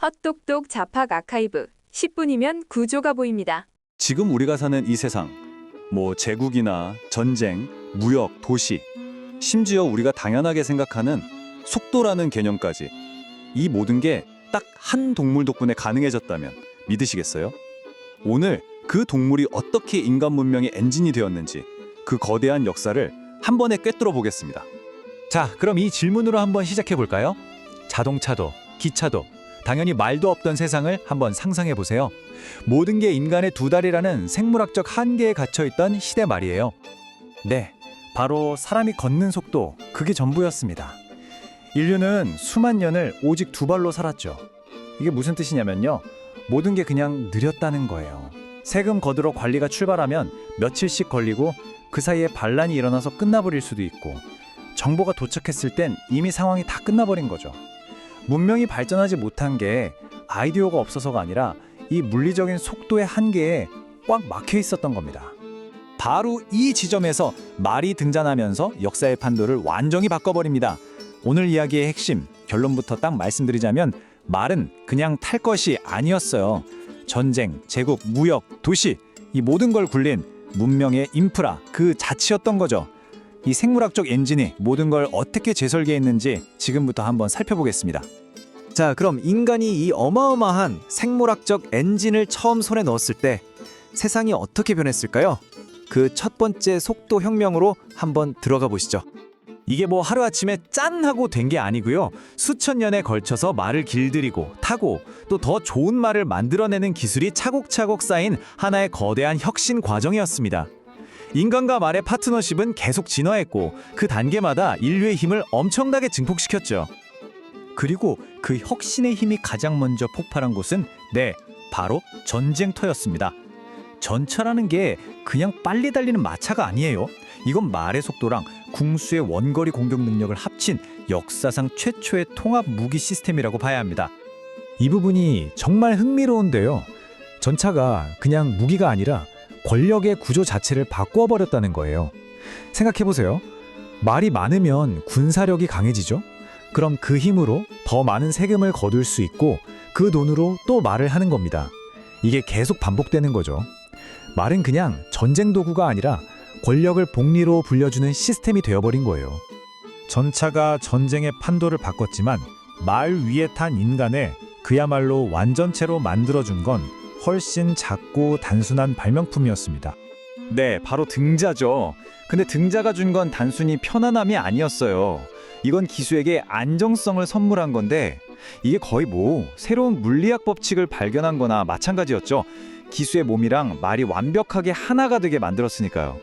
헛똑똑 잡학 아카이브 10분이면 구조가 보입니다. 지금 우리가 사는 이 세상, 제국이나 전쟁, 무역, 도시, 심지어 우리가 당연하게 생각하는 속도라는 개념까지 이 모든 게 딱 한 동물 덕분에 가능해졌다면 믿으시겠어요? 오늘 그 동물이 어떻게 인간 문명의 엔진이 되었는지 그 거대한 역사를 한 번에 꿰뚫어 보겠습니다. 자, 그럼 이 질문으로 한번 시작해 볼까요? 자동차도, 기차도, 당연히 말도 없던 세상을 한번 상상해 보세요. 모든 게 인간의 두 다리라는 생물학적 한계에 갇혀 있던 시대 말이에요. 네, 바로 사람이 걷는 속도, 그게 전부였습니다. 인류는 수만 년을 오직 두 발로 살았죠. 이게 무슨 뜻이냐면요, 모든 게 그냥 느렸다는 거예요. 세금 거두러 관리가 출발하면 며칠씩 걸리고 그 사이에 반란이 일어나서 끝나버릴 수도 있고, 정보가 도착했을 땐 이미 상황이 다 끝나버린 거죠. 문명이 발전하지 못한 게 아이디어가 없어서가 아니라 이 물리적인 속도의 한계에 꽉 막혀 있었던 겁니다. 바로 이 지점에서 말이 등장하면서 역사의 판도를 완전히 바꿔버립니다. 오늘 이야기의 핵심, 결론부터 딱 말씀드리자면 말은 그냥 탈 것이 아니었어요. 전쟁, 제국, 무역, 도시, 이 모든 걸 굴린 문명의 인프라, 그 자치였던 거죠. 이 생물학적 엔진이 모든 걸 어떻게 재설계했는지 지금부터 한번 살펴보겠습니다. 자, 그럼 인간이 이 어마어마한 생물학적 엔진을 처음 손에 넣었을 때 세상이 어떻게 변했을까요? 그 첫 번째 속도 혁명으로 한번 들어가 보시죠. 이게 하루아침에 짠 하고 된 게 아니고요. 수천 년에 걸쳐서 말을 길들이고 타고 또 더 좋은 말을 만들어내는 기술이 차곡차곡 쌓인 하나의 거대한 혁신 과정이었습니다. 인간과 말의 파트너십은 계속 진화했고 그 단계마다 인류의 힘을 엄청나게 증폭시켰죠. 그리고 그 혁신의 힘이 가장 먼저 폭발한 곳은 바로 전쟁터였습니다. 전차라는 게 그냥 빨리 달리는 마차가 아니에요. 이건 말의 속도랑 궁수의 원거리 공격 능력을 합친 역사상 최초의 통합 무기 시스템이라고 봐야 합니다. 이 부분이 정말 흥미로운데요. 전차가 그냥 무기가 아니라 권력의 구조 자체를 바꾸어 버렸다는 거예요. 생각해보세요. 말이 많으면 군사력이 강해지죠? 그럼 그 힘으로 더 많은 세금을 거둘 수 있고 그 돈으로 또 말을 하는 겁니다. 이게 계속 반복되는 거죠. 말은 그냥 전쟁 도구가 아니라 권력을 복리로 불려주는 시스템이 되어버린 거예요. 전차가 전쟁의 판도를 바꿨지만 말 위에 탄 인간을 그야말로 완전체로 만들어준 건 훨씬 작고 단순한 발명품이었습니다. 네, 바로 등자죠. 근데 등자가 준 건 단순히 편안함이 아니었어요. 이건 기수에게 안정성을 선물한 건데 이게 거의 새로운 물리학 법칙을 발견한 거나 마찬가지였죠. 기수의 몸이랑 말이 완벽하게 하나가 되게 만들었으니까요.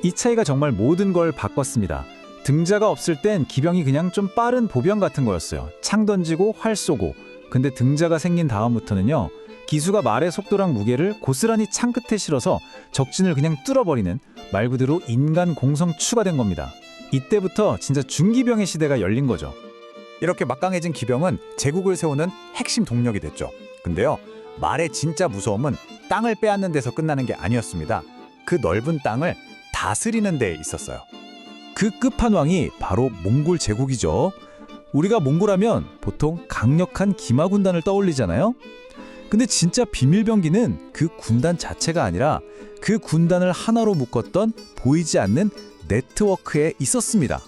이 차이가 정말 모든 걸 바꿨습니다. 등자가 없을 땐 기병이 그냥 좀 빠른 보병 같은 거였어요. 창 던지고 활 쏘고. 근데 등자가 생긴 다음부터는요, 기수가 말의 속도랑 무게를 고스란히 창 끝에 실어서 적진을 그냥 뚫어버리는 말 그대로 인간 공성추가 된 겁니다. 이때부터 진짜 중기병의 시대가 열린 거죠. 이렇게 막강해진 기병은 제국을 세우는 핵심 동력이 됐죠. 근데요, 말의 진짜 무서움은 땅을 빼앗는 데서 끝나는 게 아니었습니다. 그 넓은 땅을 다스리는 데 있었어요. 그 끝판왕이 바로 몽골 제국이죠. 우리가 몽골하면 보통 강력한 기마 군단을 떠올리잖아요. 근데 진짜 비밀병기는 그 군단 자체가 아니라 그 군단을 하나로 묶었던 보이지 않는 네트워크에 있었습니다.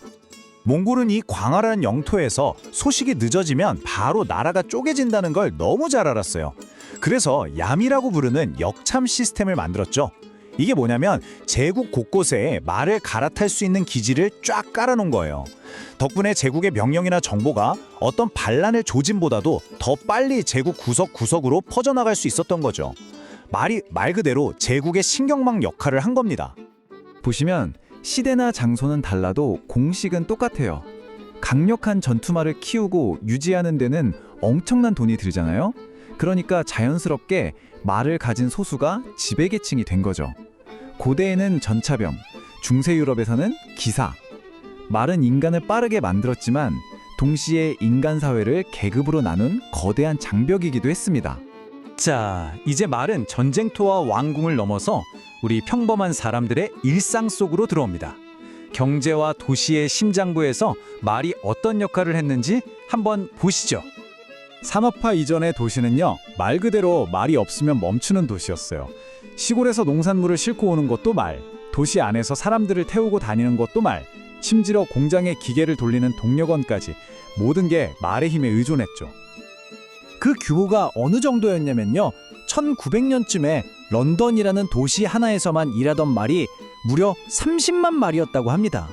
몽골은 이 광활한 영토에서 소식이 늦어지면 바로 나라가 쪼개진다는 걸 너무 잘 알았어요. 그래서 얌이라고 부르는 역참 시스템을 만들었죠. 이게 뭐냐면 제국 곳곳에 말을 갈아탈 수 있는 기지를 쫙 깔아놓은 거예요. 덕분에 제국의 명령이나 정보가 어떤 반란의 조짐보다도 더 빨리 제국 구석구석으로 퍼져나갈 수 있었던 거죠. 말이 말 그대로 제국의 신경망 역할을 한 겁니다. 보시면 시대나 장소는 달라도 공식은 똑같아요. 강력한 전투말을 키우고 유지하는 데는 엄청난 돈이 들잖아요. 그러니까 자연스럽게 말을 가진 소수가 지배계층이 된 거죠. 고대에는 전차병, 중세 유럽에서는 기사. 말은 인간을 빠르게 만들었지만 동시에 인간 사회를 계급으로 나눈 거대한 장벽이기도 했습니다. 자, 이제 말은 전쟁터와 왕궁을 넘어서 우리 평범한 사람들의 일상 속으로 들어옵니다. 경제와 도시의 심장부에서 말이 어떤 역할을 했는지 한번 보시죠. 산업화 이전의 도시는요, 말 그대로 말이 없으면 멈추는 도시였어요. 시골에서 농산물을 싣고 오는 것도 말, 도시 안에서 사람들을 태우고 다니는 것도 말, 심지어 공장의 기계를 돌리는 동력원까지 모든 게 말의 힘에 의존했죠. 그 규모가 어느 정도였냐면요, 1900년쯤에 런던이라는 도시 하나에서만 일하던 말이 무려 30만 마리였다고 합니다.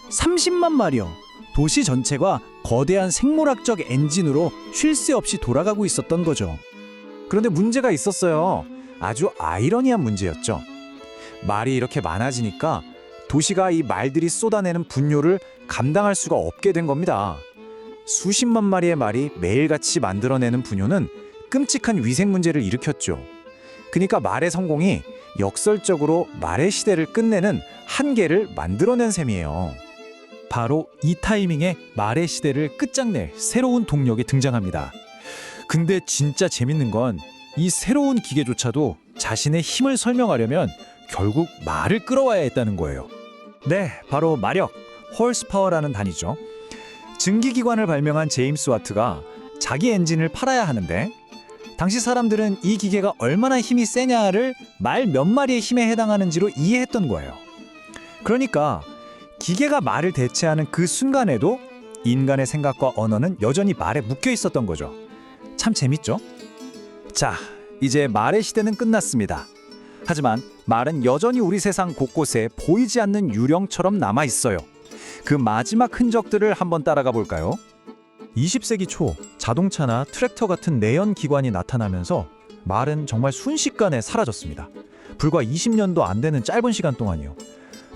30만 마리요. 도시 전체가 거대한 생물학적 엔진으로 쉴 새 없이 돌아가고 있었던 거죠. 그런데 문제가 있었어요. 아주 아이러니한 문제였죠. 말이 이렇게 많아지니까 도시가 이 말들이 쏟아내는 분뇨를 감당할 수가 없게 된 겁니다. 수십만 마리의 말이 매일같이 만들어내는 분뇨는 끔찍한 위생 문제를 일으켰죠. 그러니까 말의 성공이 역설적으로 말의 시대를 끝내는 한계를 만들어낸 셈이에요. 바로 이 타이밍에 말의 시대를 끝장낼 새로운 동력이 등장합니다. 근데 진짜 재밌는 건 이 새로운 기계조차도 자신의 힘을 설명하려면 결국 말을 끌어와야 했다는 거예요. 네, 바로 마력, 홀스파워라는 단위죠. 증기기관을 발명한 제임스 와트가 자기 엔진을 팔아야 하는데 당시 사람들은 이 기계가 얼마나 힘이 세냐를 말 몇 마리의 힘에 해당하는지로 이해했던 거예요. 그러니까 기계가 말을 대체하는 그 순간에도 인간의 생각과 언어는 여전히 말에 묶여 있었던 거죠. 참 재밌죠? 자, 이제 말의 시대는 끝났습니다. 하지만 말은 여전히 우리 세상 곳곳에 보이지 않는 유령처럼 남아 있어요. 그 마지막 흔적들을 한번 따라가 볼까요? 20세기 초 자동차나 트랙터 같은 내연 기관이 나타나면서 말은 정말 순식간에 사라졌습니다. 불과 20년도 안 되는 짧은 시간 동안이요.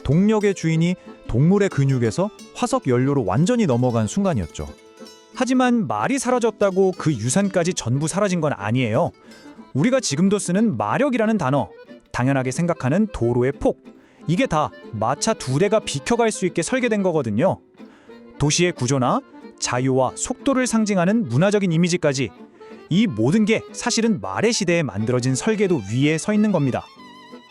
동력의 주인이 동물의 근육에서 화석 연료로 완전히 넘어간 순간이었죠. 하지만 말이 사라졌다고 그 유산까지 전부 사라진 건 아니에요. 우리가 지금도 쓰는 마력이라는 단어, 당연하게 생각하는 도로의 폭, 이게 다 마차 2대가 비켜갈 수 있게 설계된 거거든요. 도시의 구조나 자유와 속도를 상징하는 문화적인 이미지까지 이 모든 게 사실은 말의 시대에 만들어진 설계도 위에 서 있는 겁니다.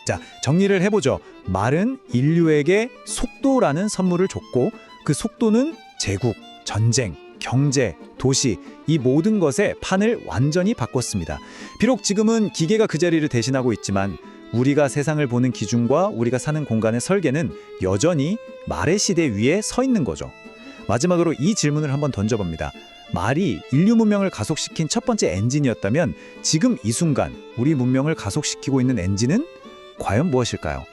자, 정리를 해보죠. 말은 인류에게 속도라는 선물을 줬고 그 속도는 제국, 전쟁, 경제, 도시 이 모든 것의 판을 완전히 바꿨습니다. 비록 지금은 기계가 그 자리를 대신하고 있지만 우리가 세상을 보는 기준과 우리가 사는 공간의 설계는 여전히 말의 시대 위에 서 있는 거죠. 마지막으로 이 질문을 한번 던져봅니다. 말이 인류 문명을 가속시킨 첫 번째 엔진이었다면 지금 이 순간 우리 문명을 가속시키고 있는 엔진은 과연 무엇일까요?